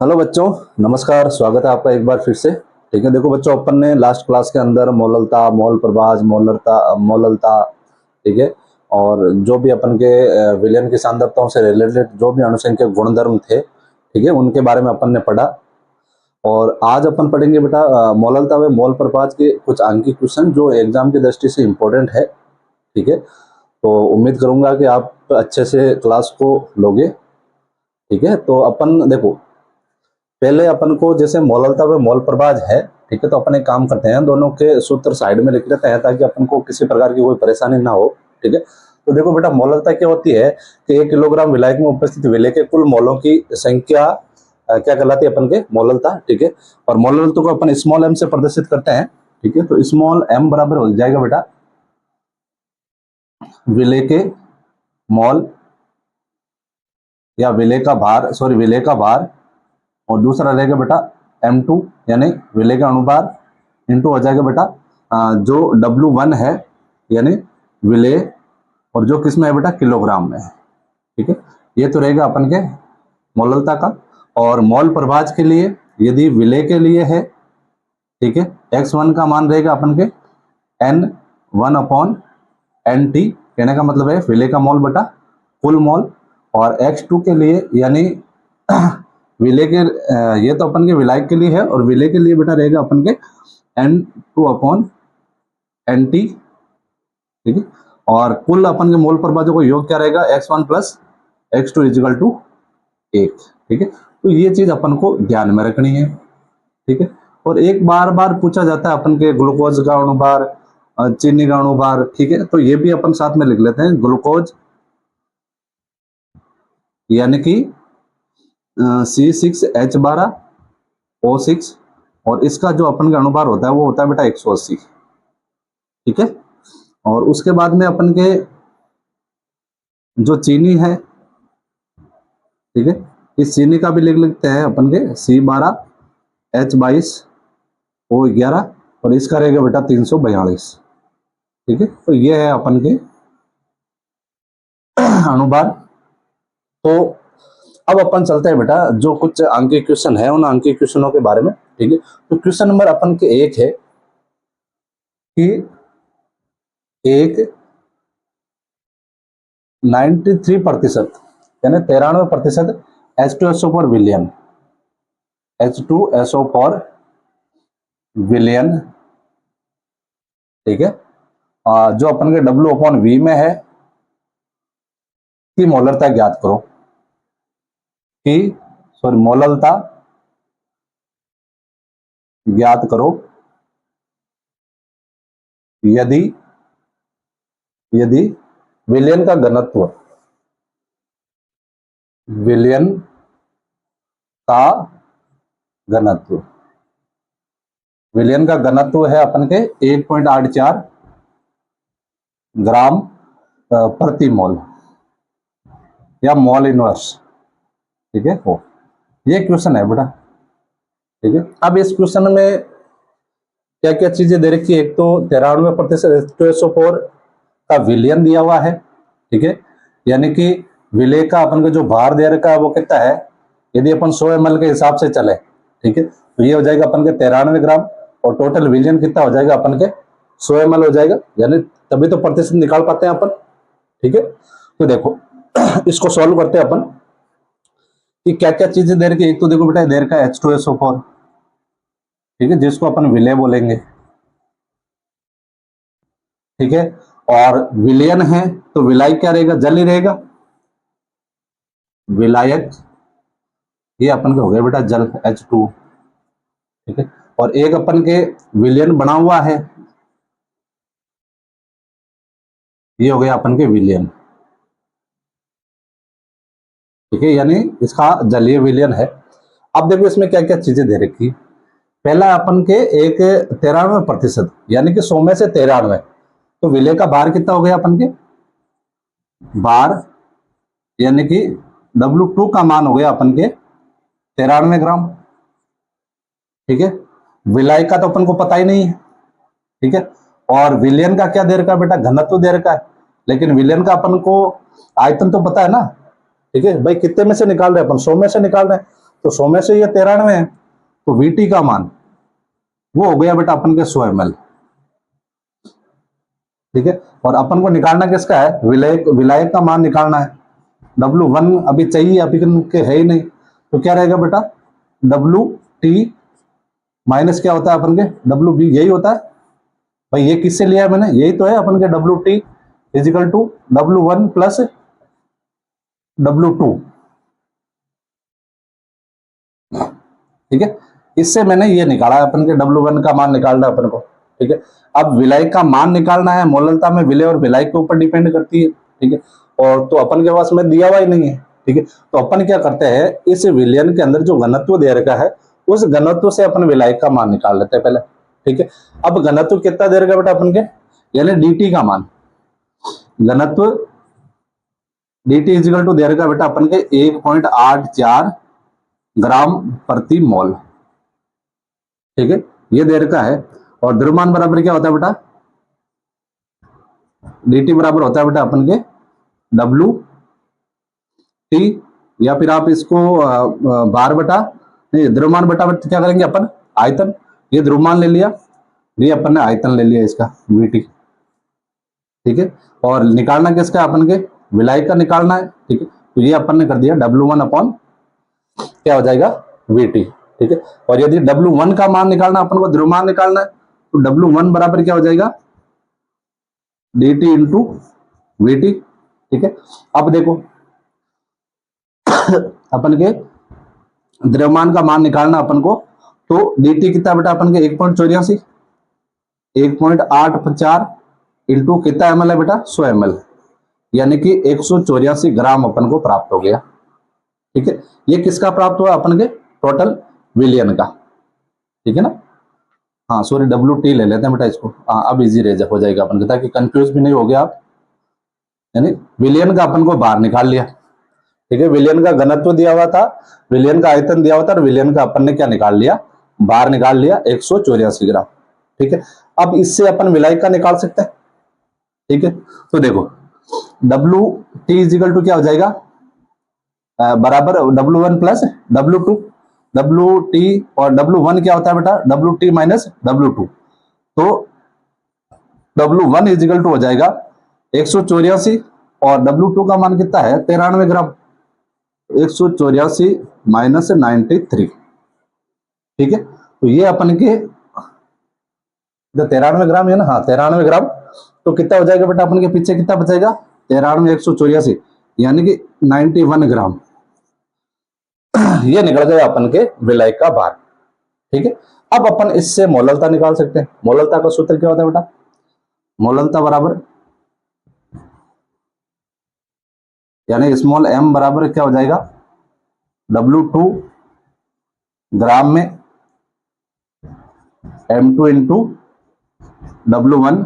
Hello बच्चों, नमस्कार। स्वागत है आपका एक बार फिर से। ठीक है, देखो बच्चों, अपन ने लास्ट क्लास के अंदर मोललता, मोल प्रभाज, मोललता, ठीक है, और जो भी अपन के विलयन की सांद्रताओं से रिलेटेड जो भी अणुसंख्यक गुणधर्म थे, ठीक है, उनके बारे में अपन ने पढ़ा। और आज अपन पढ़ेंगे बेटा मोललता व मोल प्रभाज के कुछ आंकिक क्वेश्चन जो एग्जाम की दृष्टि से इम्पोर्टेंट है। ठीक है, तो उम्मीद करूंगा कि आप अच्छे से क्लास को लोगे। ठीक है, तो अपन देखो, पहले अपन को जैसे मोललता व मोल प्रभाज है, ठीक है, तो अपन एक काम करते हैं, दोनों के सूत्र साइड में लिख लेते हैं ताकि अपन को किसी प्रकार की कोई परेशानी ना हो। ठीक है, तो देखो बेटा, मोललता क्या होती है कि 1 किलोग्राम विलायक में उपस्थित विलेय के कुल मोलों की संख्या क्या कहलाती है अपन के मोललता। ठीक है, और मोललता को अपन स्मॉल एम से प्रदर्शित करते हैं। ठीक है, तो स्मॉल एम बराबर हो जाएगा बेटा विलेय के मोल या विलेय का भार, सॉरी विलेय का भार, और दूसरा रहेगा बेटा M2 यानी विलेय का अनुभार इंटू हो जाएगा बेटा जो W1 है यानी विलेय, और जो किसमें है बेटा किलोग्राम में है। ठीक है, ये तो रहेगा अपन के मोललता का। और मोल प्रभाज के लिए यदि विलेय के लिए है, ठीक है, x1 का मान रहेगा अपन के N1/NT, कहने का मतलब है विलेय का मोल बटा कुल मोल। और x2 के लिए यानी विलेय के ये तो अपन के विलायक के लिए है, और विलेय के लिए बेटा रहेगा अपन के N2/NT। ठीक है, और कुल अपन के मोल प्रभाजों को योग क्या रहेगा x1 + x2 = 1। ठीक है, तो ये चीज अपन को ध्यान में रखनी है। ठीक है, और एक बार बार पूछा जाता है अपन के ग्लूकोज का अणुभार, चीनी का अणुभार। ठीक है, तो ये भी अपन साथ में लिख लेते हैं, ग्लूकोज यानी कि C6H12O6, और इसका जो अपन का अणुभार होता है वो होता है बेटा 180। ठीक है, और उसके बाद में अपन के जो चीनी है, ठीक है, इस चीनी का भी लिख लेते हैं अपन के C12H22O11, और इसका रहेगा बेटा 342। ठीक है, तो ये है अपन के अणुभार। तो अब अपन चलते हैं बेटा जो कुछ अंकीय क्वेश्चन है उन अंकीय क्वेश्चनों के बारे में। ठीक है, तो क्वेश्चन नंबर अपन के 1 है कि एक 93% यानी 93% H2SO पर विलियन, H2SO पर विलियन, ठीक है, जो अपन के W/V में है की मोलरता ज्ञात करो, कि सॉरी मोलरता ज्ञात करो यदि यदि विलियन का घनत्व, विलियन का घनत्व, विलियन का घनत्व है अपन के 1.84 ग्राम प्रति मोल या मोल इनवर्स। ठीक है, वो ये क्वेश्चन है बेटा। ठीक है, अब इस क्वेश्चन में क्या क्या चीजें दे रखी है, एक तो 93% H2SO4 का विलियन दिया हुआ है। ठीक है, यानी कि विलेय का अपन को जो भार दे रखा है वो कितना है, यदि अपन 100 ml के हिसाब से चले, ठीक है, तो ये हो जाएगा अपन के 93 ग्राम, और टोटल विलियन कितना हो जाएगा अपन के 100 ml हो जाएगा, यानी तभी तो प्रतिशत निकाल पाते हैं अपन। ठीक है, तो देखो इसको सॉल्व करते हैं अपन कि क्या क्या चीजें दे रखी है। एक तो देखो बेटा दे रखा है H2SO4, ठीक है, जिसको अपन विलेय बोलेंगे। ठीक है, और विलयन है तो विलायक क्या रहेगा, जल ही रहेगा, विलायक ये अपन के हो गया बेटा जल H2। ठीक है, और एक अपन के विलयन बना हुआ है, ये हो गया अपन के विलयन। ठीक है, यानी इसका जलीय विलयन है। अब देखो इसमें क्या क्या चीजें दे रखी। पहला अपन के एक 93% यानी कि 100 में से 93, तो विलय का भार कितना हो गया अपन के, भार यानी कि W2 का मान हो गया अपन के 93 ग्राम। ठीक है, विलायक का तो अपन को पता ही नहीं है। ठीक है, और विलयन का क्या दे रखा है बेटा, घनत्व दे रखा है, लेकिन विलयन का अपन को आयतन तो पता है ना। ठीक है भाई, कितने में से निकाल रहे हैं अपन, 100 में से निकाल रहे हैं, तो 100 में से ये 93 है, तो VT का मान वो हो गया बेटा अपन के 100 ml। ठीक है, और अपन को निकालना किसका है, विलायक, विलायक का मान निकालना है। W1 अभी चाहिए, अभी के है ही नहीं, तो क्या रहेगा बेटा, WT माइनस क्या होता है अपन के WB, यही होता है भाई। ये किससे लिया है मैंने, यही तो है अपन के WT is equal to W1 plus W2। ठीक है, इससे मैंने ये निकाला है अपन के W1 का मान निकालना है अपन को। ठीक है, अब विलायक का मान निकालना है, मोललता में विलय और विलायक के ऊपर डिपेंड करती है। ठीक है, और तो अपन के पास में दिया हुआ ही नहीं है। ठीक है, तो अपन क्या करते हैं, इस विलयन के अंदर जो घनत्व दे रखा है उस घनत्व से अपन विलायक का मान निकाल लेते हैं पहले। ठीक है, अब घनत्व कितना दे रखा बेटा अपन के, यानी dt का मान, घनत्व dt इजिकल टू दे रखा बेटा अपन के 1.84 ग्राम प्रति मोल। ठीक है, ये दे रखा है, और द्रव्यमान बराबर क्या होता है बेटा, dt बराबर होता है बेटा अपन के WT, या फिर आप इसको भार बटा, नहीं द्रव्यमान बटा क्या करेंगे अपन, आयतन। ये द्रव्यमान ले लिया, ये अपन ने आयतन ले लिया इसका VT। ठीक है, और निकालना किसका अपन के, विलायक का निकालना है। ठीक है, तो ये अपन ने कर दिया W1 अपॉन क्या हो जाएगा VT। ठीक है, और यदि W1 का मान निकालना, अपन को द्रव्यमान निकालना है, तो W1 बराबर क्या हो जाएगा, dt इंटू VT। ठीक है, अब देखो अपन के द्रव्यमान का मान निकालना अपन को, तो dt कितना बेटा अपन के 1.84, 1.84 इंटू कितना ml है बेटा, 100 ml, यानी कि 184 ग्राम अपन को प्राप्त हो गया। ठीक है, ये किसका प्राप्त हुआ, अपन के टोटल विलियन का। ठीक है ना, हाँ सॉरी WT ले लेते हैं बेटा इसको, हाँ अब इजी रह हो जाएगा अपन को, ताकि कंफ्यूज भी नहीं हो गया आप। यानी विलियन का अपन को बाहर निकाल लिया। ठीक है, विलियन का घनत्व दिया हुआ था, विलियन का आयतन दिया हुआ था, और विलियन का अपन ने क्या निकाल लिया, बाहर निकाल लिया 184 ग्राम। ठीक है, अब इससे अपन विलायक का निकाल सकते हैं। ठीक है, तो देखो WT इजिकल टू क्या हो जाएगा, बराबर W1 प्लस W2, WT और W1 क्या होता है बेटा, WT माइनस W2, तो W1 इजिकल टू हो जाएगा 184, और W2 का मान कितना है 93 ग्राम, 184 माइनस 93। ठीक है, तो ये अपन के 93 ग्राम है ना, हाँ 93 ग्राम, तो कितना हो जाएगा बेटा अपन के पीछे कितना बचेगा, 93 184 यानी कि 91 ग्राम ये निकल गया अपन के विलायक का भार। ठीक है, अब अपन इससे मोललता निकाल सकते हैं। मोललता का सूत्र क्या होता है बेटा, मोललता बराबर यानी स्मॉल m बराबर क्या हो जाएगा, W2 ग्राम में M2 इंटू W1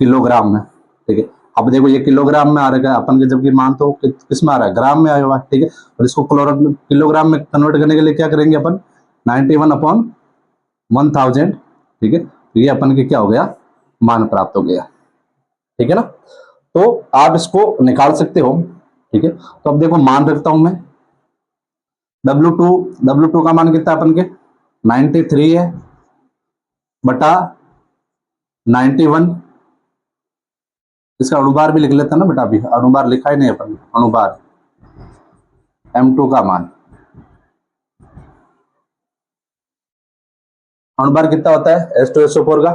किलोग्राम में। ठीक है, अब देखो ये किलोग्राम में आ रहा है अपन के, जबकि मान तो किस में आ रहा है, ग्राम में आया हुआ है। ठीक है, और इसको किलोग्राम में कन्वर्ट करने के लिए क्या करेंगे अपन, 91 अपॉन 1000। ठीक है, तो ये अपन के क्या हो गया, मान प्राप्त हो गया। ठीक है ना, तो आप इसको निकाल सकते हो। ठीक है, तो अब देखो मान रखता हूं मैं, W2 का मान कितना अपन के 93 है बटा 91, इसका अणुभार भी लिख लेते हैं ना बेटा, अभी अणुभार लिखा ही नहीं अपन, अणुभार M2 का मान, अणुभार कितना होता है H2SO4 का,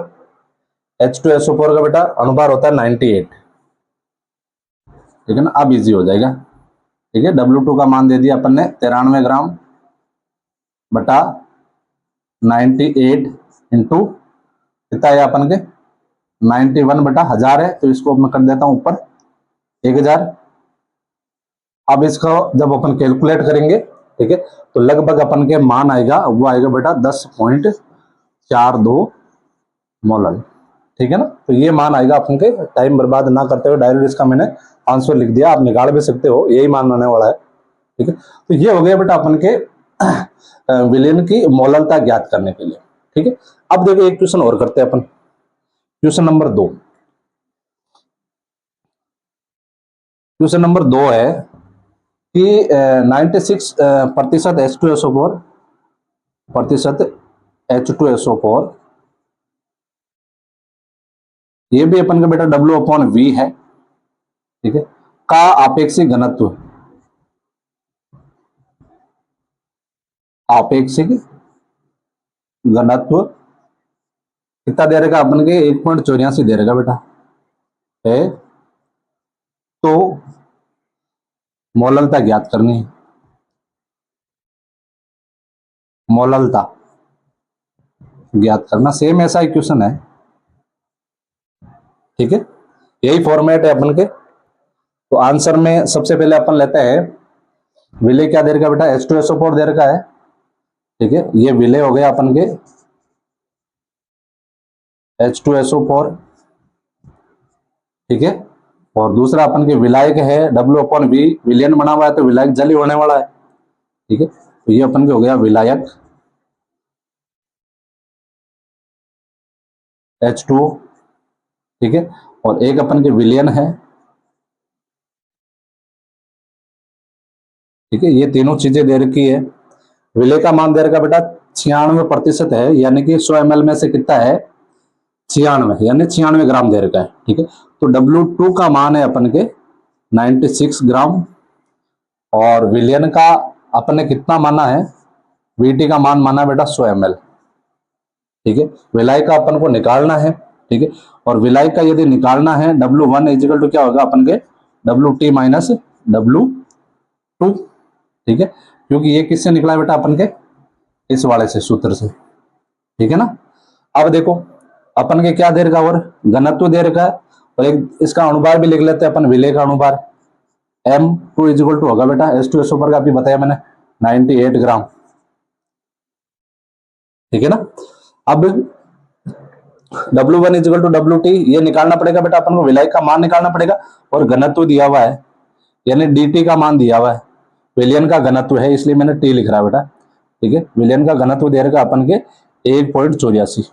H2SO4 का बेटा अणुभार होता है 98। ठीक है ना, अब इजी हो जाएगा। ठीक है, W2 का मान दे दिया अपन ने 93 ग्राम बटा 98 इंटू कितना है अपन के 91 बटा 1000 है, तो इसको मैं कर देता हूं ऊपर 1000। अब इसको जब अपन कैलकुलेट करेंगे, ठीक है, तो लगभग अपन के मान आएगा, वो आएगा बेटा 10.42 मोलल। ठीक है ना, तो ये मान आएगा अपन के, टाइम बर्बाद ना करते हुए डायरेक्ट इसका मैंने आंसर लिख दिया, आप निकाल भी सकते हो, यही मान आने वाला है। ठीक है, तो ये हो गया बेटा अपन के विलयन की मोललता ज्ञात करने के लिए। ठीक है, अब देखो एक क्वेश्चन और करते हैं अपन, क्वेश्चन नंबर 2। क्वेश्चन नंबर 2 है कि 96% H2SO4 प्रतिशत H2SO4, ये भी अपन का बेटा W/V है, ठीक है, का आपेक्षिक घनत्व, आपेक्षिक घनत्व कितना दे रहेगा अपन के 1.84 दे रहेगा बेटा है। तो मोललता ज्ञात करनी है, मोललता ज्ञात करना, सेम ऐसा इक्वेशन है, ठीक है, यही फॉर्मेट है अपन के। तो आंसर में सबसे पहले अपन लेते हैं विलय, क्या दे रखा बेटा H2SO4 दे रखा है, ठीक है, ये विलय हो गया अपन के H2SO4, ठीक है, और दूसरा अपन के विलायक है W/V, विलयन बना हुआ है तो विलायक जल ही होने वाला है, ठीक है, तो ये अपन के हो गया विलायक H2O, ठीक है, और एक अपन के विलयन है, ठीक है, ये तीनों चीजें दे रखी है। विलय का मान दे रखा बेटा 96% है, यानी कि 100 ml में से कितना है 96, यानी 96 ग्राम दे रखा है, ठीक है। तो W2 का मान है अपन के 96 ग्राम, और विलयन का अपन ने कितना माना है, VT का मान माना बेटा 100 ml, ठीक है। विलाय का अपन को निकालना है, ठीक है, और विलाय का यदि निकालना है W1 इजिकल टू क्या होगा अपन के WT माइनस W2, ठीक है, क्योंकि ये किससे निकला बेटा अपन के इस वाले से सूत्र से, ठीक है ना। अब देखो अपन के क्या दे रखा और घनत्व दे रखा है, और एक इसका अनुभार भी लिख लेते हैं अपन, विलय का अनुभार M2 इजिकल टू होगा बेटा H2SO4 का अभी बताया मैंने 98 ग्राम, ठीक है ना। अब W1 इजिकल टू WT ये निकालना पड़ेगा बेटा अपन को, विलायक का मान निकालना पड़ेगा, और घनत्व दिया हुआ है, यानी DT का मान दिया हुआ है, विलयन का घनत्व है इसलिए मैंने T लिख रहा है बेटा, ठीक है, विलयन का घनत्व दे रखा अपन के 1.84,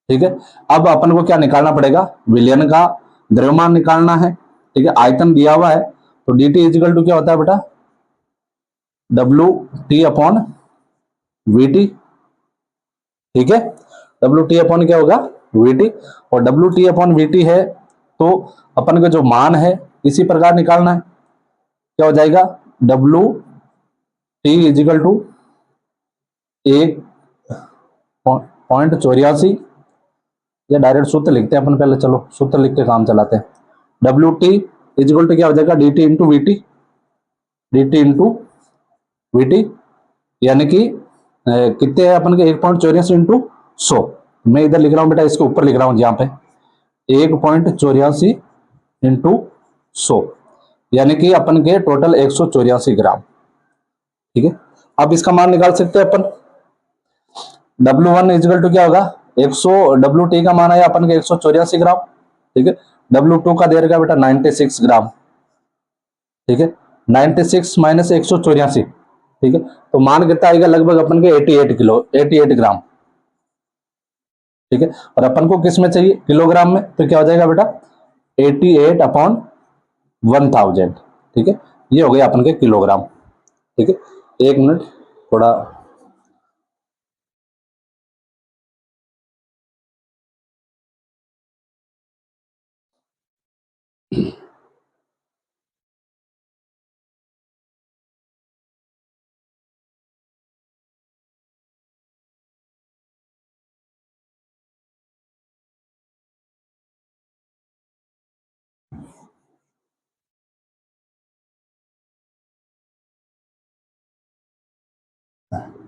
ठीक है। अब अपन को क्या निकालना पड़ेगा, विलयन का द्रव्यमान निकालना है, ठीक है, आयतन दिया हुआ है, तो DT इजिकल टू क्या होता है बेटा WT/VT, ठीक है, WT/ क्या होगा VT, और WT/VT है तो अपन का जो मान है इसी प्रकार निकालना है, क्या हो जाएगा WT इजिकल टू 1.84, या डायरेक्ट सूत्र लिखते हैं अपन पहले, चलो सूत्र लिख के काम चलाते हैं। WT इजिकल टू क्या हो जाएगा DT into VT, DT into VT, यानी कि कितने है अपन के 1.84 इंटू 100, मैं इधर लिख रहा हूं बेटा, इसके ऊपर लिख रहा हूं यहाँ पे 1.84 इंटू 100, यानी कि अपन के टोटल 184 ग्राम, ठीक है। अब इसका मान निकाल सकते हैं अपन, W1 इजिकल टू क्या होगा 100, WT का मान है अपन के 184 ग्राम, ठीक है, W2 का दे रखा बेटा 96 ग्राम, ठीक है, 96 माइनस 184, ठीक है, तो मान कितना आएगा लगभग अपन के 88 ग्राम, ठीक है, और अपन को किस में चाहिए किलोग्राम में, तो क्या हो जाएगा बेटा 88/1000, ठीक है, ये हो गया अपन के किलोग्राम, ठीक है। एक मिनट थोड़ा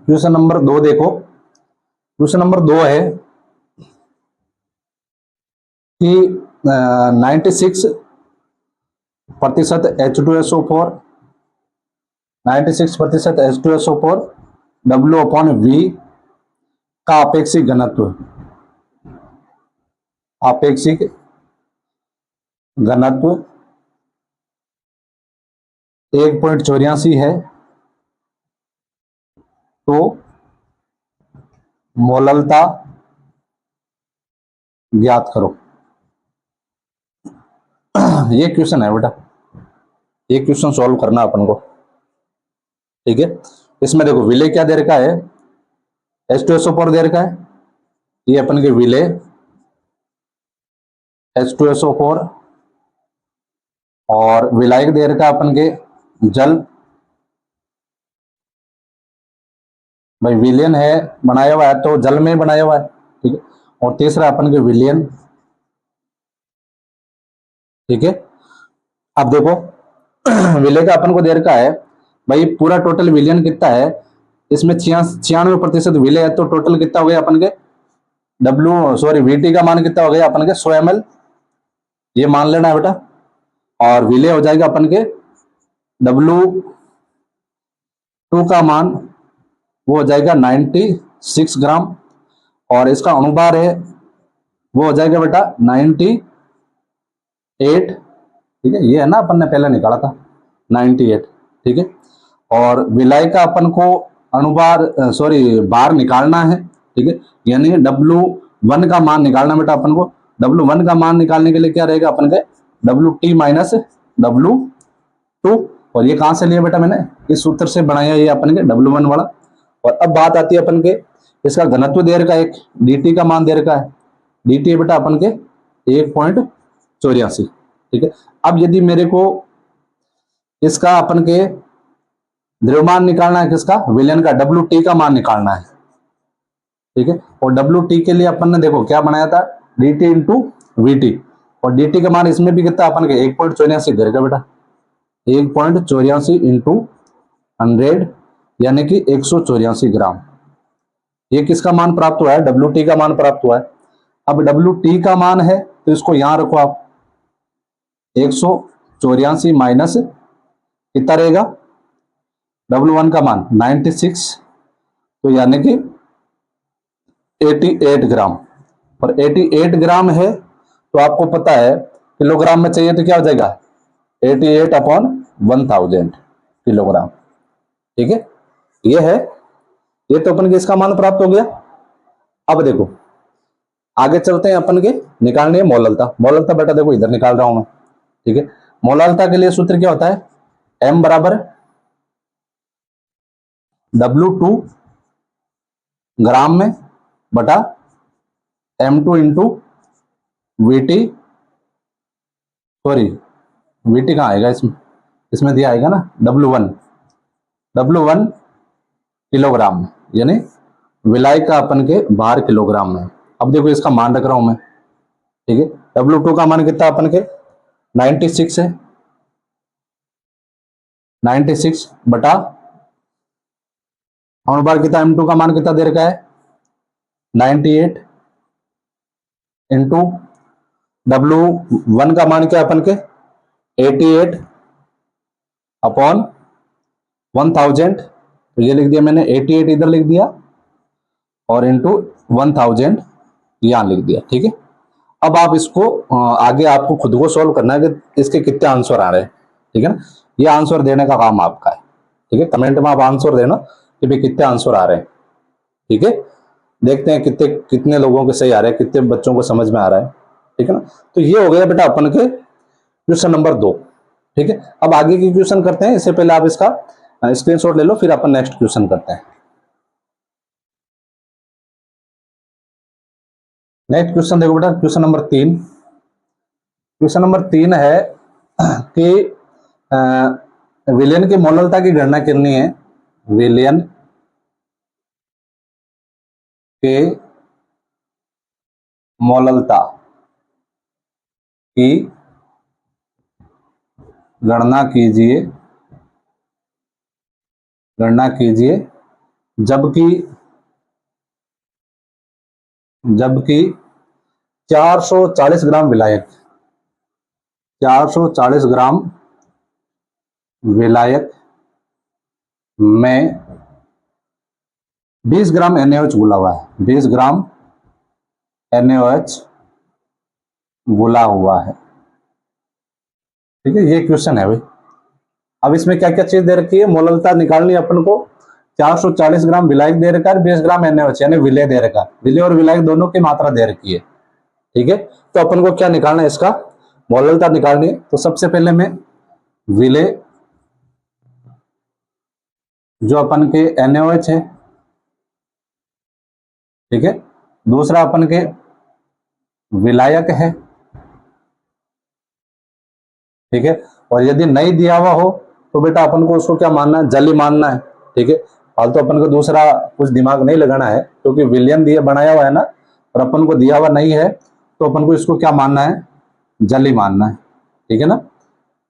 क्वेश्चन नंबर 2 देखो, क्वेश्चन नंबर 2 है कि 96% H2SO4, 96% H2SO4 W/V का आपेक्षिक घनत्व, आपेक्षिक घनत्व 1.84 है, तो मोललता ज्ञात करो। ये क्वेश्चन है बेटा, ये क्वेश्चन सॉल्व करना अपन को, ठीक है। इसमें देखो विले क्या दे रखा है, H2SO4 दे रखा है, ये अपन के विले H2SO4, और विलायक दे रखा है अपन के जल, भाई विलियन है बनाया हुआ है तो जल में बनाया हुआ है, ठीक है। और तीसरा अपन के विलियन, ठीक है। अब देखो विले का अपन को दे रखा है, भाई पूरा टोटल विलियन कितना है, इसमें 96% विले है, तो टोटल कितना हो गया अपन के वीटी का मान कितना हो गया अपन के 100 ml, ये मान लेना है बेटा। और विले हो जाएगा अपन के W2 का मान वो हो जाएगा 96 ग्राम, और इसका अनुभार है वो हो जाएगा बेटा 98, ठीक है। ये है ना अपन ने पहले निकाला था 98, ठीक है। और विलाय का अपन को अनुभार बार निकालना है, ठीक है, यानी W1 का मान निकालना बेटा अपन को। W1 का मान निकालने के लिए क्या रहेगा अपन के WT माइनस W2, और ये कहां से लिया बेटा मैंने, इस सूत्र से बनाया ये अपन के W1 वाला। और अब बात आती है अपन के इसका घनत्व दे रखा है, एक dt का मान दे रखा है, dt है बेटा अपन के 1.84, ठीक है। अब यदि मेरे को इसका अपन के द्रव्यमान निकालना है, किसका, विलयन का, WT का मान निकालना है, ठीक है। और WT के लिए अपन ने देखो क्या बनाया था, dt इंटू VT, और dt का मान इसमें भी कितना अपन के 1.84 दे रखा बेटा, 1.84 इंटू 100 यानी कि 184 ग्राम। ये किसका मान प्राप्त हुआ है, WT का मान प्राप्त हुआ है। अब WT का मान है तो इसको यहां रखो आप, 184 माइनस कितना रहेगा W1 का मान 96, तो यानी कि 88 ग्राम, और 88 ग्राम है तो आपको पता है किलोग्राम में चाहिए तो क्या हो जाएगा 88/1000 किलोग्राम, ठीक है। ये है, ये तो अपन के इसका मान प्राप्त हो गया। अब देखो आगे चलते हैं अपन के निकालने मोललता। मोललता बेटा देखो इधर निकाल रहा हूं मैं, ठीक है। मोललता के लिए सूत्र क्या होता है, M बराबर W2 ग्राम में बटा M2 इंटू VT, VT कहां आएगा इसमें, इसमें दिया आएगा ना W1 किलोग्राम में, यानी विलाय का अपन के भार किलोग्राम में। अब देखो इसका मान रख रहा हूं मैं, ठीक है। W2 का मान कितना अपन के 96 है, 96 बटा अनुभार कितना, M2 का मान कितना दे रखा है 98 इंटू W1 का मान क्या अपन के 88/1000, तो ये लिख दिया मैंने, 88 इधर लिख दिया और इंटू 1000 यहां लिख दिया, ठीक है। अब आप इसको आगे आपको खुद को सॉल्व करना है कि इसके कितने आंसर आ रहे हैं, ठीक है ना। ये आंसर देने का काम आपका है, ठीक है। कमेंट में आप आंसर देना कि भाई कितने आंसर आ रहे हैं, ठीक है। देखते हैं कितने लोगों के सही आ रहे हैं, कितने बच्चों को समझ में आ रहा है, ठीक है ना। तो ये हो गया बेटा अपन के क्वेश्चन नंबर 2, ठीक है। अब आगे की क्वेश्चन करते हैं, इससे पहले आप इसका स्क्रीनशॉट ले लो, फिर अपन नेक्स्ट क्वेश्चन करते हैं। नेक्स्ट क्वेश्चन देखो बेटा, क्वेश्चन नंबर 3। क्वेश्चन नंबर 3 है कि विलयन की मोललता की गणना करनी है, विलयन के मोललता की गणना कीजिए जबकि 440 ग्राम विलायक 440 ग्राम विलायक में 20 ग्राम NaOH घुला हुआ है, 20 ग्राम NaOH घुला हुआ है, ठीक है। ये क्वेश्चन है भाई। अब इसमें क्या क्या चीज दे रखी है, मोललता निकालनी है अपन को, 440 ग्राम विलायक दे रखा है, 20 ग्राम NaOH यानी विलय दे रखा है, विलय और विलायक दोनों की मात्रा दे रखी है, ठीक है। तो अपन को क्या निकालना है, इसका मोललता निकालनी है। तो सबसे पहले मैं विलय जो अपन के NaOH है, ठीक है। दूसरा अपन के विलायक है, ठीक है। और यदि नहीं दिया हुआ हो तो बेटा अपन को उसको क्या मानना है, जल ही मानना है, ठीक है। फालतू अपन को दूसरा कुछ दिमाग नहीं लगाना है, क्योंकि विलियन दिया बनाया हुआ है ना, और अपन को दिया हुआ नहीं है, तो अपन को इसको क्या मानना है, जल ही मानना है, ठीक है ना।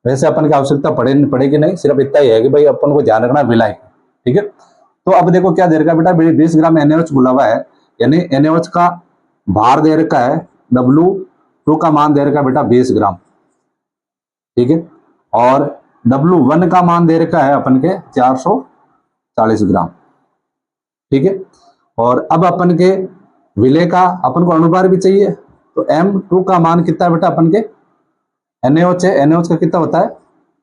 वैसे अपन की आवश्यकता पड़ेगी नहीं, सिर्फ इतना ही है कि भाई अपन को ध्यान रखना विलायक, ठीक है। तो अब देखो क्या दे रखा है बेटा, 20 ग्राम NaOH बोला हुआ है, यानी NaOH का भार दे रखा है, W2 का मान दे रखा है बेटा 20 ग्राम, ठीक है। और W1 का मान दे रखा है अपन के 440 ग्राम, ठीक है। और अब अपन के विलय का अपन को अनुभार भी चाहिए, तो M2 का मान कितना है बेटा, अपन के NaOH है, NaOH का कितना होता है,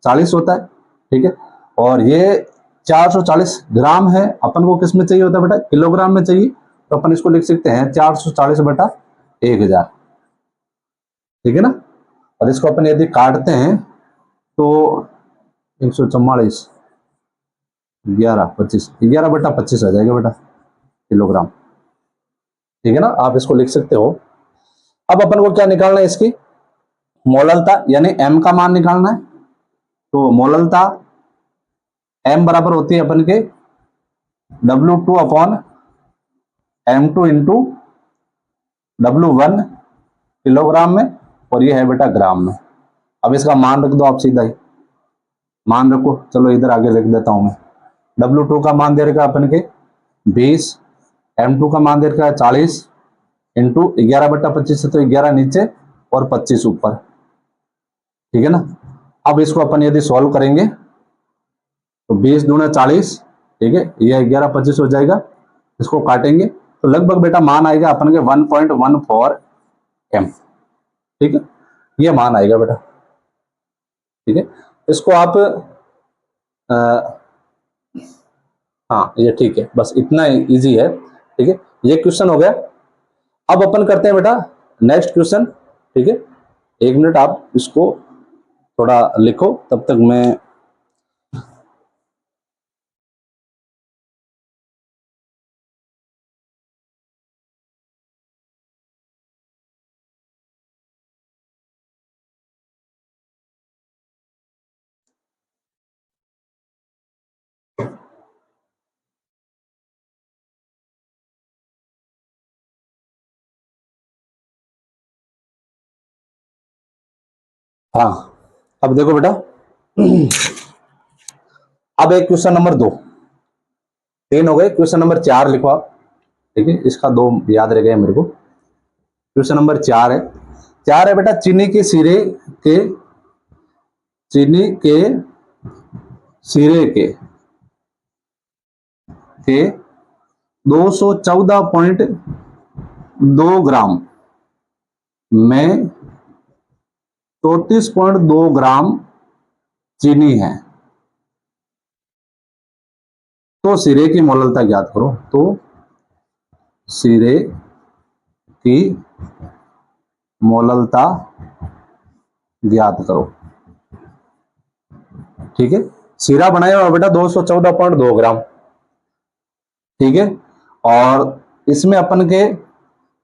40 होता है, ठीक है। और ये 440 ग्राम है, अपन को किस में चाहिए होता है बेटा, किलोग्राम में चाहिए, तो अपन इसको लिख सकते हैं 440 बटा 1000, ठीक है ना। और इसको अपन यदि काटते हैं तो 144 11 बटा 25 आ जाएगा बेटा किलोग्राम, ठीक है ना। आप इसको लिख सकते हो। अब अपन को क्या निकालना है, इसकी मोललता, यानी M का मान निकालना है। तो मोललता M बराबर होती है अपन के W2 upon M2 into W1 kilogram में, और ये है बेटा ग्राम में। अब इसका मान रख दो आप सीधा ही, मान रखो, चलो इधर आगे लिख देता हूं मैं। W2 का मान दे रखा अपन के 20, M2 का मान दे रखा है 40 इंटू 11/25 है, तो 11 नीचे और 25 ऊपर, ठीक है ना। अब इसको अपन यदि सॉल्व करेंगे तो 20 दूना 40, ठीक है, ये 11/25 हो जाएगा। इसको काटेंगे तो लगभग बेटा मान आएगा अपन के 1.14 M, ठीक है, ये मान आएगा बेटा, ठीक है। इसको आप हाँ ये ठीक है, बस इतना इजी है, ठीक है। ये क्वेश्चन हो गया। अब अपन करते हैं बेटा नेक्स्ट क्वेश्चन, ठीक है। 1 मिनट आप इसको थोड़ा लिखो, तब तक मैं हाँ, अब देखो बेटा, अब एक क्वेश्चन नंबर 2, 3 हो गए, क्वेश्चन नंबर 4 लिखो आप, ठीक है। इसका 2 याद रह गए मेरे को। क्वेश्चन नंबर 4 है बेटा, के चीनी के सिरे के 214.2 ग्राम में 34.2 ग्राम चीनी है, तो सिरे की मोललता ज्ञात करो। तो सिरे की मोललता ज्ञात करो, ठीक है। सीरा बनाया हुआ बेटा 214.2 ग्राम, ठीक है। और इसमें अपन के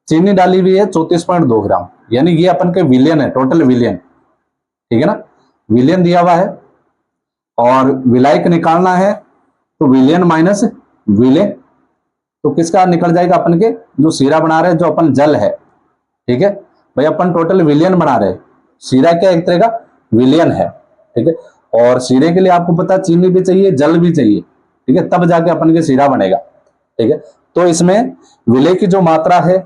चीनी डाली हुई है 34.2 ग्राम, यानी ये अपन के विलियन है, टोटल विलियन, ठीक है ना। विलियन दिया हुआ है और विलायक निकालना है, तो विलियन माइनस विले, तो किसका निकल जाएगा, अपन के जो सीरा बना रहे हैं, जो अपन जल है, ठीक है भाई, अपन टोटल विलियन बना रहे हैं। सीरा क्या एक तरह का विलियन है, ठीक है। और सीरे के लिए आपको पता चीनी भी चाहिए, जल भी चाहिए, ठीक है, तब जाके अपन के सीरा बनेगा, ठीक है। तो इसमें विले की जो मात्रा है,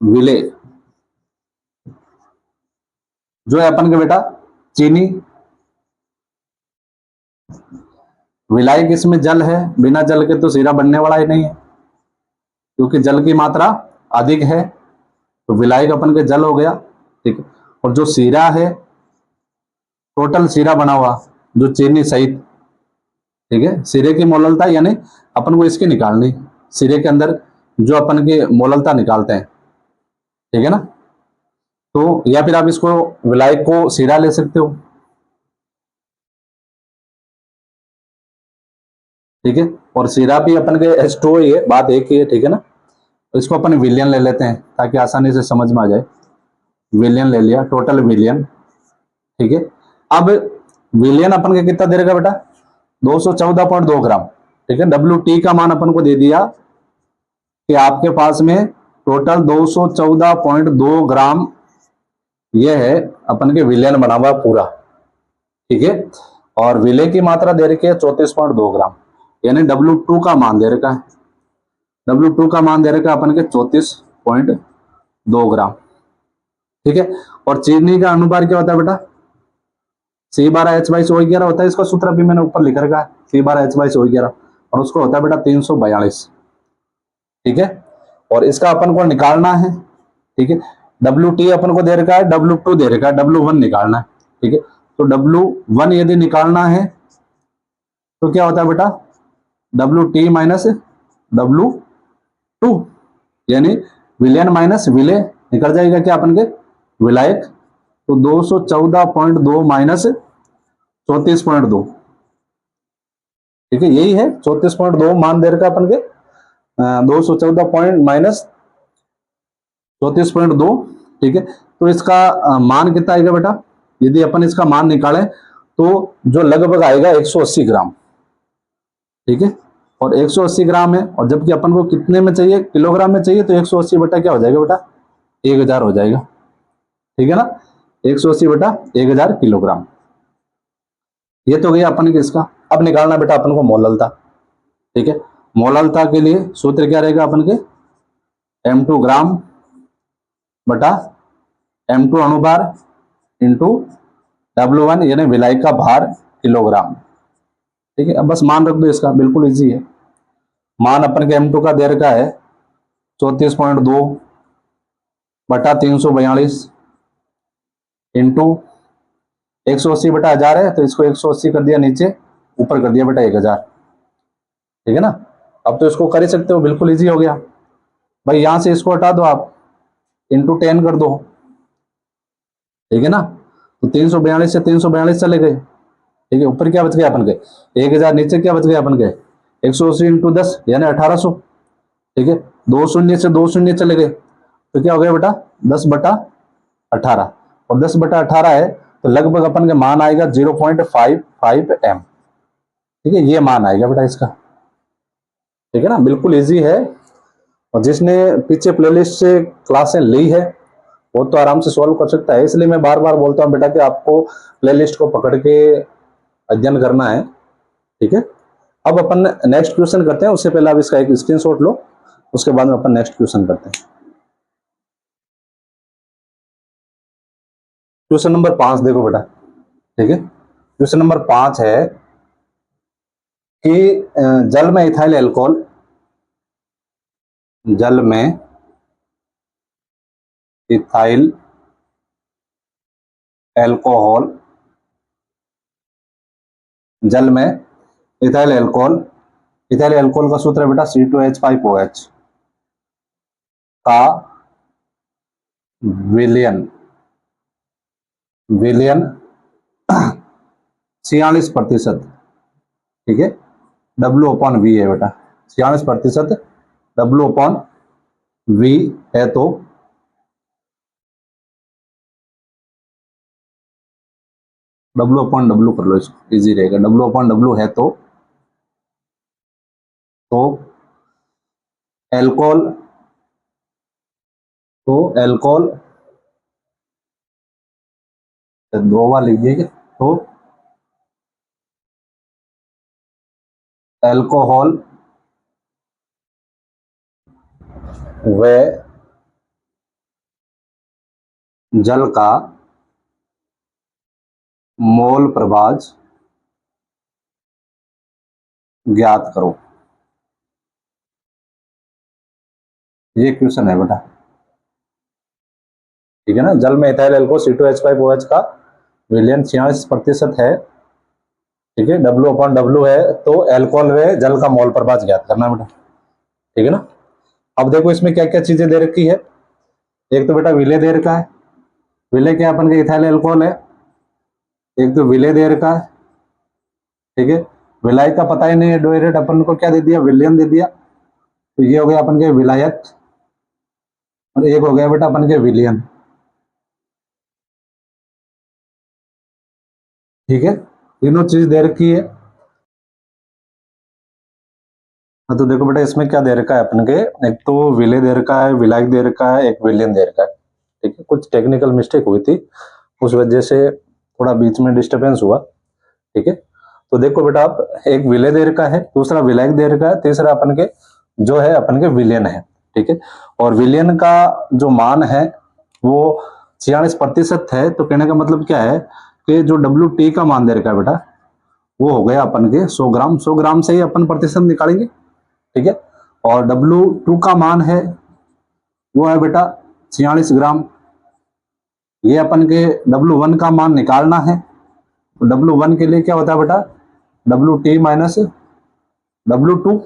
विले जो है अपन के बेटा चीनी, विलायक इसमें जल है, बिना जल के तो सीरा बनने वाला ही नहीं है, क्योंकि जल की मात्रा अधिक है, तो विलायक अपन के जल हो गया, ठीक है। और जो सीरा है, टोटल सीरा बना हुआ जो चीनी सहित, ठीक है, सिरे की मोललता, यानी अपन को इसकी निकालनी, सिरे के अंदर जो अपन की मोललता निकालते हैं, ठीक है ना। तो या फिर आप इसको विलायक को सीरा ले सकते हो, ठीक है। और सिराप भी अपन के H2O ही है, बात एक ही है, ठीक है ना। तो इसको अपन विलियन ले लेते हैं ताकि आसानी से समझ में आ जाए। विलियन ले लिया, टोटल विलियन, ठीक है। अब विलियन अपन के कितना दे रखा बेटा, 214.2 ग्राम, ठीक है। WT का मान अपन को दे दिया कि आपके पास में टोटल 214.2 ग्राम, ये है अपन के विलियन बना हुआ पूरा, ठीक है। और विले की मात्रा दे रखी है 34.2 ग्राम, यानी W2 का मान दे रखा है, W2 का मान दे रखा है अपन के 34.2 ग्राम, ठीक है। और चीनी का अनुपात क्या होता है बेटा, C12H/O11 होता है, इसका सूत्र भी मैंने ऊपर लिख रखा है, C12H/O11, और उसको होता है बेटा 342, ठीक है। और इसका अपन को निकालना है, ठीक है। WT अपन को दे रखा है, W2 दे रखा है, W1 निकालना है, ठीक है। तो W1 यदि निकालना है तो क्या होता है बेटा, WT माइनस W2, यानी विलयन माइनस विले, निकल जाएगा क्या अपन के, विलायक। तो 214.2 माइनस 34.2, ठीक है, यही है 34.2 मान दे रखा अपन के, 214 पॉइंट माइनस 34.2, ठीक है। तो इसका मान कितना आएगा बेटा, यदि अपन इसका मान निकालें तो जो लगभग आएगा 180 ग्राम, ठीक है। और 180 ग्राम है, और जबकि अपन को कितने में चाहिए, किलोग्राम में चाहिए, तो 180 बटा क्या हो जाएगा बेटा, 1000 हो जाएगा, ठीक है ना। 180 बटा 1000 किलोग्राम, ये तो गया अपन के इसका। अब निकालना बेटा अपन को मोललता, ठीक है। मोललता के लिए सूत्र क्या रहेगा अपन के, M2 ग्राम बटा M2 अणुभार इंटू W1, यानी विलायक का भार किलोग्राम, ठीक है। अब बस मान रख दो इसका, बिल्कुल इजी है। मान अपन के M2 का दे रखा है 34.2 बटा 342 इंटू 180 बटा 1000 है, तो इसको 180 कर दिया नीचे, ऊपर कर दिया बेटा 1000, ठीक है ना। अब तो इसको कर ही सकते हो, बिल्कुल इजी हो गया भाई। यहां से इसको हटा दो आप, इंटू 10 कर दो, ठीक है ना। तो 342 से 342 चले गए, ठीक है। ऊपर क्या बच गया अपन के 1000, नीचे क्या बच गया अपन के 180 इंटू 10 यानी 1800, ठीक है। 2 शून्य से 2 शून्य चले गए, तो क्या हो गया बेटा 10/18, और 10/18 है तो लगभग अपन के मान आएगा 0.55 m, ठीक है। ये मान आएगा बेटा इसका, ठीक है ना, बिल्कुल इजी है। और जिसने पीछे प्लेलिस्ट से क्लासें ली है वो तो आराम से सॉल्व कर सकता है। इसलिए मैं बार बार बोलता हूँ बेटा कि आपको प्लेलिस्ट को पकड़ के अध्ययन करना है, ठीक है। अब अपन नेक्स्ट क्वेश्चन करते हैं, उससे पहले आप इसका एक स्क्रीनशॉट लो, उसके बाद में अपन नेक्स्ट क्वेश्चन करते हैं। क्वेश्चन नंबर 5 देखो बेटा, ठीक है। क्वेश्चन नंबर 5 है कि जल में इथाइल एल्कोहल, जल में इथाइल एल्कोहल, जल में इथाइल एल्कोहल, इथाइल एल्कोहल का सूत्र है बेटा C2H5OH का विलयन, विलयन 46%, ठीक है। W/V है बेटा, 46% W/V है, तो W/W कर लो, इसको इजी रहेगा। W/W है तो एल्कोहल, तो एल्कोहल 2 बार लिख दीजिए, तो एल्कोहल व जल का मोल प्रभाज ज्ञात करो, ये क्वेश्चन है बेटा, ठीक है ना। जल में इथाइल एल्कोहल C2H5OH का विलयन 46% है, ठीक है। W/W है तो एल्कोहल व जल का मोल प्रभाज ज्ञात करना बेटा, ठीक है ना। अब देखो इसमें क्या क्या चीजें दे रखी है। एक तो बेटा विलय दे रखा है, विलय क्या अपन का इथाइल एल्कोहल है, एक तो विलय दे रखा है, ठीक है। विलाय का पता ही नहीं है, डायरेक्ट अपन को क्या दे दिया, विलियन दे दिया। तो ये हो गया अपन के विलायक और एक हो गया बेटा अपन के विलियन। ठीक है, तीनों चीज दे रखी है। हाँ तो देखो बेटा इसमें क्या दे रखा है अपन के, एक तो विले दे रखा है, विलायक दे रखा है, एक विलियन दे रखा है। ठीक है, कुछ टेक्निकल मिस्टेक हुई थी, उस वजह से थोड़ा बीच में डिस्टरबेंस हुआ। ठीक है, तो देखो बेटा आप, एक विले दे रखा है, दूसरा विलायक दे रखा है, तीसरा अपन के जो है अपन के विलियन है। ठीक है, और विलियन का जो मान है वो 46% है। तो कहने का मतलब क्या है कि जो WT का मान दे रखा है बेटा, वो हो गया अपन के 100 ग्राम। 100 ग्राम से ही अपन प्रतिशत निकालेंगे। ठीक है, और W2 का मान है वो है बेटा 46 ग्राम। ये अपन के W1 का मान निकालना है। तो W1 के लिए क्या होता है बेटा, WT माइनस W2।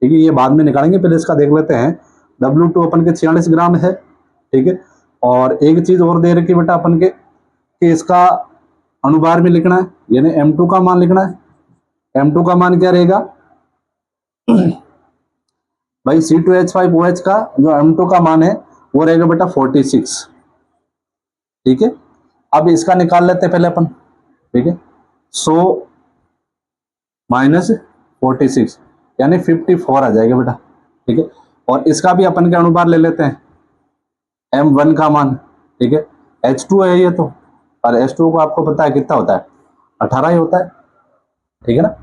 ठीक है, ये बाद में निकालेंगे, पहले इसका देख लेते हैं। W2 अपन के 46 ग्राम है। ठीक है, और एक चीज और दे रखी बेटा अपन के कि इसका अनुभार में लिखना है, यानी M2 का मान लिखना है। M2 का मान क्या रहेगा भाई, C2H5OH का जो M2 का मान है वो रहेगा बेटा 46। ठीक है, अब इसका निकाल लेते हैं पहले अपन। ठीक है, 100 माइनस 46 यानी 54 आ जाएगा बेटा। ठीक है, और इसका भी अपन के अनुपात ले लेते हैं, M1 का मान। ठीक है, H2 है ये तो, और H2 को आपको पता है कितना होता है, 18 ही होता है। ठीक है ना,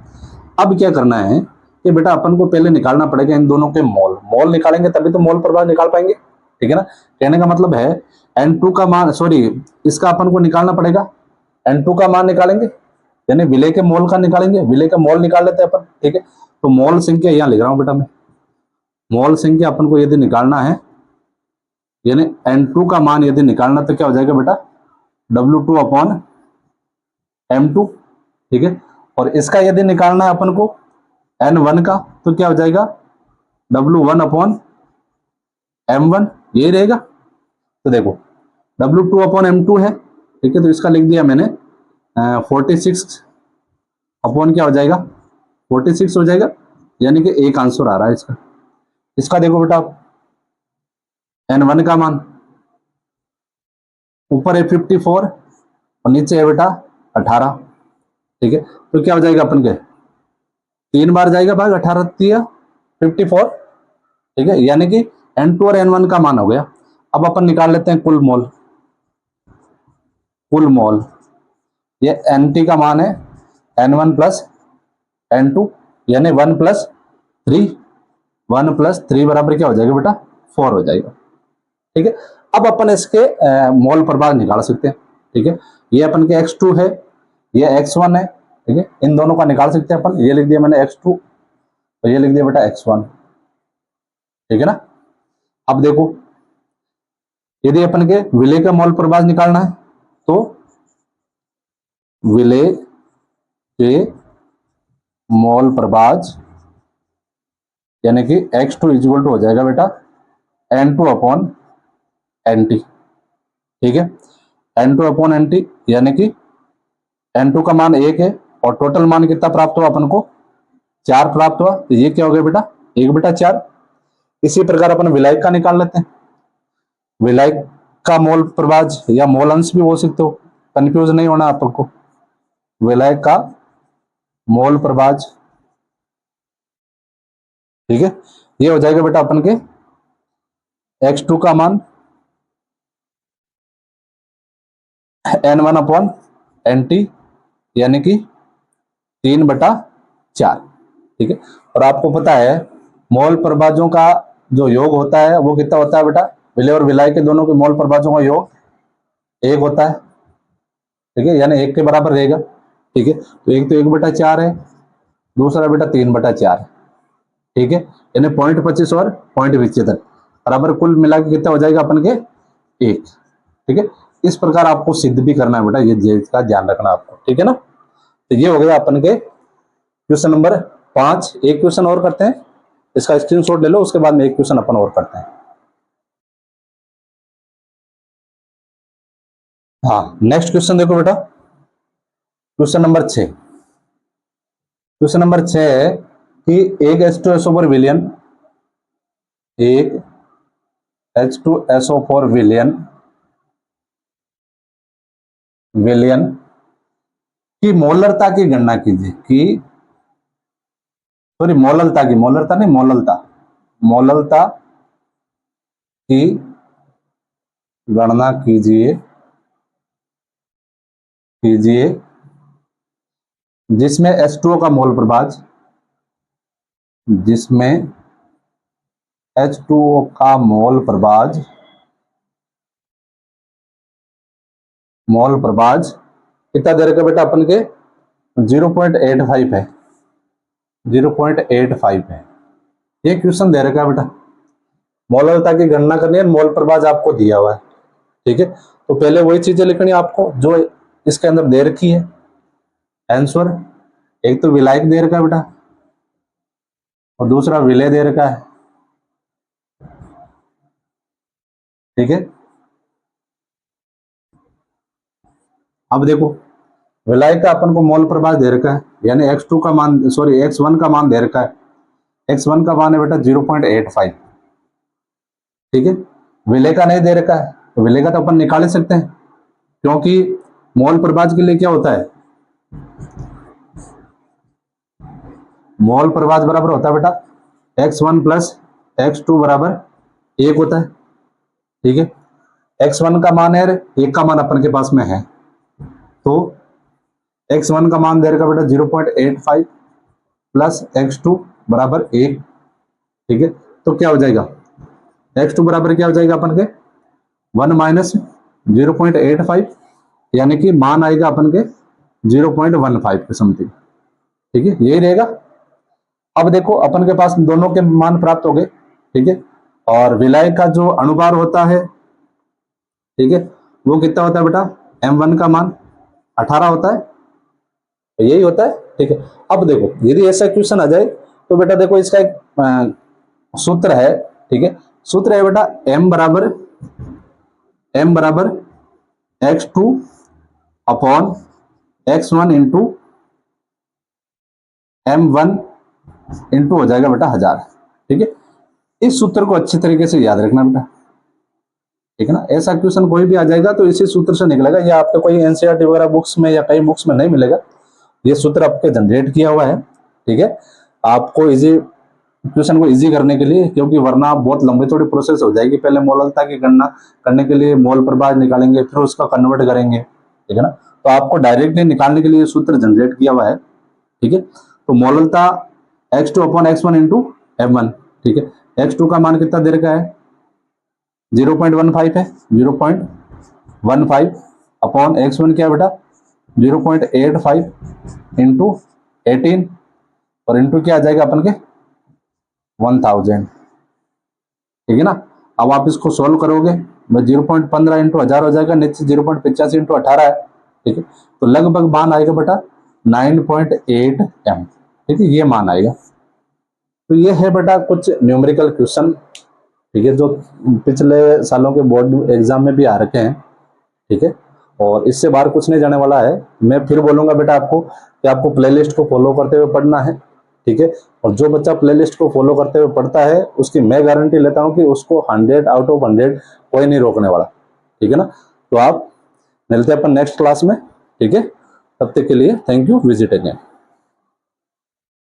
अब क्या करना है कि बेटा अपन को पहले निकालना पड़ेगा इन दोनों के मोल। मोल निकालेंगे तभी तो मोल प्रभाव निकाल पाएंगे। ठीक है ना, कहने का मतलब है N2 का मान, सॉरी, इसका अपन को निकालना पड़ेगा, N2 का मान निकालेंगे, यानी विलय के मोल का निकालेंगे। विलय का मोल निकाल लेते हैं अपन। ठीक है, तो मोल संख्या यहाँ लिख रहा हूं बेटा मैं। मोल संख्या अपन को यदि निकालना है, यानी N2 का मान यदि निकालना, तो क्या हो जाएगा बेटा, W2 अपॉन M2। ठीक है, और इसका यदि निकालना है अपन को N1 का, तो क्या हो जाएगा, W1 अपॉन M1, ये रहेगा। तो देखो W2 अपॉन M2 है। ठीक है, तो इसका लिख दिया मैंने 46 अपॉन क्या हो जाएगा, 46 हो जाएगा, यानी कि एक आंसर आ रहा है इसका। इसका देखो बेटा, N1 का मान ऊपर है 54 और नीचे है बेटा 18। ठीक है, तो क्या हो जाएगा अपन के, 3 बार जाएगा भाग 18 दिया 54। ठीक है, यानी कि N2 और N1 का मान हो गया। अब अपन निकाल लेते हैं कुल मोल। कुल मोल, ये Nt का मान है N1 प्लस N2, यानी 1 प्लस 3। 1 प्लस 3 बराबर क्या हो जाएगा बेटा, 4 हो जाएगा। ठीक है, अब अपन इसके मोल प्रभाव निकाल सकते हैं। ठीक है, ये अपन के X2 है, ये X1 है। ठीक है, इन दोनों का निकाल सकते हैं अपन। ये लिख दिया मैंने X2, तो ये लिख दिया बेटा X1। ठीक है ना, अब देखो यदि अपन के विलय का मोल प्रभाव निकालना है, तो विलय के मोल प्रभाव यानी कि X2 इक्वल टू हो जाएगा बेटा N2 अपॉन NT। ठीक है, N2 अपॉन NT, यानी कि N2 का मान 1 है और टोटल मान कितना प्राप्त हुआ अपन को, 4 प्राप्त हुआ। तो ये क्या हो गया बेटा, 1 बेटा 4। इसी प्रकार अपन विलायक का निकाल लेते हैं। विलायक का मोल प्रभाव या मोल अंश भी बोल सकते हो, कंफ्यूज नहीं होना आपको। विलायक का मोल प्रभाव, ठीक है, ये हो जाएगा बेटा अपन के X2 का मान N1 अपॉन NT, यानी कि 3/4। ठीक है, और आपको पता है मोल प्रभाजों का जो योग होता है वो कितना होता है बेटा, विलय और विलाय के दोनों के मोल प्रभाजों का योग 1 होता है। ठीक है, यानी 1 के बराबर रहेगा। ठीक है, तो एक तो 1/4 है, दूसरा बेटा 3/4। ठीक है, यानी 0.25 और 0.75 बराबर कुल मिला के कितना हो जाएगा अपन के 1। ठीक है, इस प्रकार आपको सिद्ध भी करना है बेटा, ये चीज का ध्यान रखना आपको। ठीक है ना, तो ये हो गया अपन के क्वेश्चन नंबर 5। एक क्वेश्चन और करते हैं, इसका स्क्रीनशॉट ले लो, उसके बाद में एक क्वेश्चन अपन और करते हैं। हाँ, नेक्स्ट क्वेश्चन देखो बेटा, क्वेश्चन नंबर 6। क्वेश्चन नंबर 6 है कि एक H2SO4 विलियन, एक H2SO4 विलियन की मोलरता की गणना कीजिए। कि सॉरी मोललता की, मोलरता नहीं, मोललता की गणना कीजिए जिसमें H2O का मोल प्रभाज, जिसमें H2O का मोल प्रभाज कितना दे रखा बेटा अपन के 0.85 है, 0.85 है। ये क्वेश्चन दे रखा है बेटा, मोलरता की गणना करनी है, मोल प्रभाज आपको दिया हुआ है। ठीक है, तो पहले वही चीजें लिखनी है आपको जो इसके अंदर दे रखी है। आंसर एक तो विलायक दे रखा है बेटा, और दूसरा विलय दे रखा है। ठीक है, अब देखो विलायक का अपन को मोल प्रभाज दे रखा है, यानी x2 का मान, सॉरी x1 का मान दे रखा है। x1 का मान है बेटा 0.85। ठीक है, विलय का नहीं दे रखा है, तो विलय का तो अपन निकाल ही सकते हैं, क्योंकि मोल प्रभाज के लिए क्या होता है, मोल प्रभाज बराबर होता है बेटा x1 प्लस x2 बराबर 1 होता है। ठीक है, x1 का मान है, 1 का मान अपन के पास में है, तो x1 का मान दे रखा बेटा 0.85 प्लस x2 बराबर 1। ठीक है, तो क्या हो जाएगा, x2 बराबर क्या हो जाएगा अपन के 1 माइनस 0.85, यानी कि मान आएगा अपन के 0.15 के समथिंग। ठीक है, यही रहेगा। अब देखो अपन के पास दोनों के मान प्राप्त हो गए। ठीक है, और विलायक का जो अणुभार होता है, ठीक है, वो कितना होता है बेटा, m1 का मान 18 होता है, तो यही होता है। ठीक है, अब देखो यदि ऐसा क्वेश्चन आ जाए तो बेटा देखो इसका एक सूत्र है। ठीक है, सूत्र है बेटा m बराबर x2 upon x1 into m1 into हो जाएगा बेटा 1000। ठीक है, इस सूत्र को अच्छी तरीके से याद रखना बेटा। ठीक है ना, ऐसा क्वेश्चन कोई भी आ जाएगा तो इसी सूत्र से निकलेगा, या आपके कोई एनसीईआरटी वगैरह बुक्स में या कई बुक्स में नहीं मिलेगा, ये सूत्र आपके जनरेट किया हुआ है। ठीक है, आपको इजी क्वेश्चन को इजी करने के लिए, क्योंकि वरना बहुत लंबी थोड़ी प्रोसेस हो जाएगी, पहले मोललता की गणना करने के लिए मोल प्रभाज निकालेंगे, फिर उसका कन्वर्ट करेंगे। ठीक है ना, तो आपको डायरेक्टली निकालने के लिए सूत्र जनरेट किया हुआ है। ठीक है, तो मोललता x2 upon x1 into m1। ठीक है, x2 का मान कितना दे रखा है 0.15 है, 0.15 अपॉन x1 क्या है बेटा 0.85 इंटू 18, और इंटू क्या आ जाएगा अपन के 1000। ठीक है ना, अब आप इसको सोल्व करोगे, 0.15 इंटू 1000 हो जाएगा, नीचे 0.85 इंटू 18 है। ठीक है, तो लगभग मान आएगा बेटा 9.8 m। ठीक है, ये मान आएगा। तो ये है बेटा कुछ न्यूमेरिकल क्वेश्चन, ठीक है, जो पिछले सालों के बोर्ड एग्जाम में भी आ रखे हैं। ठीक है, और इससे बाहर कुछ नहीं जाने वाला है। मैं फिर बोलूंगा बेटा आपको कि आपको प्लेलिस्ट को फॉलो करते हुए पढ़ना है। ठीक है, और जो बच्चा प्लेलिस्ट को फॉलो करते हुए पढ़ता है उसकी मैं गारंटी लेता हूं कि उसको 100 आउट ऑफ 100 कोई नहीं रोकने वाला। ठीक है ना, तो आप मिलते हैं अपन नेक्स्ट क्लास में। ठीक है, तब तक के लिए थैंक यू, विजिट अगेन।